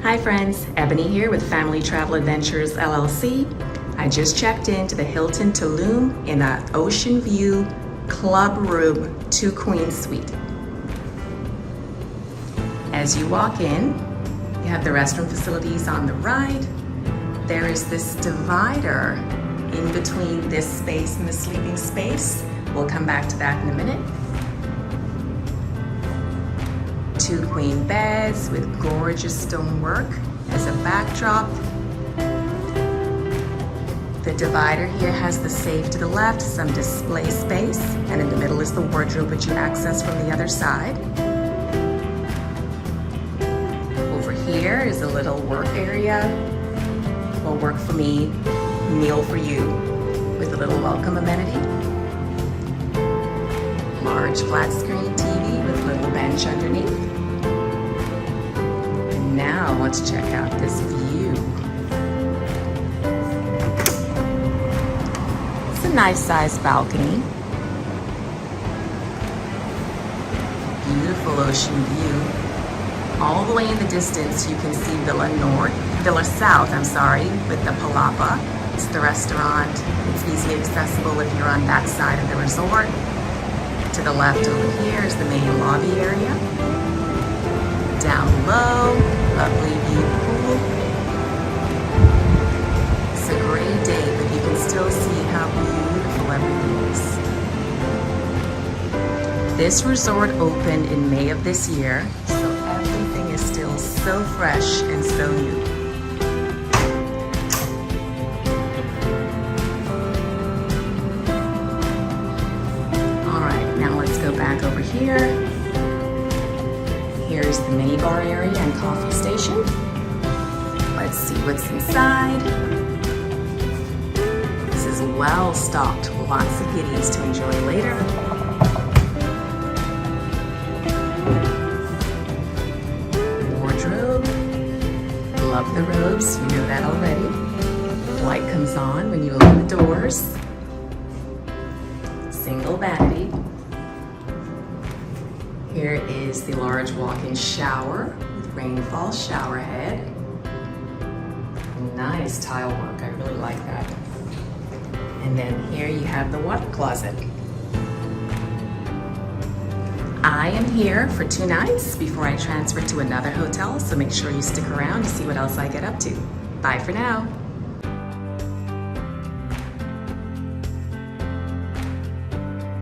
Hi friends, Ebony here with Family Travel Adventures LLC. I just checked into the Hilton Tulum in an Ocean View Club Room 2 Queen Suite. As you walk in, you have the restroom facilities on the right. There is this divider in between this space and the sleeping space. We'll come back to that in a minute. 2 queen beds with gorgeous stonework as a backdrop. The divider here has the safe to the left, some display space, and in the middle is the wardrobe which you access from the other side. Over here is a little work area, or work for me, meal for you, with a little welcome amenity. Large flat screen TV with a little bench underneath. And now let's check out this view. It's a nice sized balcony. Beautiful ocean view. All the way in the distance you can see Villa South, with the Palapa. It's the restaurant. It's easily accessible if you're on that side of the resort. To the left over here is the main lobby area. Down low, lovely view pool. It's a great day, but you can still see how beautiful everything is. This resort opened in May of this year, so everything is still so fresh and so new. Now let's go back over here. Here's the mini bar area and coffee station. Let's see what's inside. This is well stocked, lots of goodies to enjoy later. Wardrobe. Love the robes, you know that already. Light comes on when you open the doors. Single vanity. Here is the large walk-in shower with rainfall shower head. Nice tile work, I really like that. And then here you have the water closet. I am here for 2 nights before I transfer to another hotel, so make sure you stick around to see what else I get up to. Bye for now.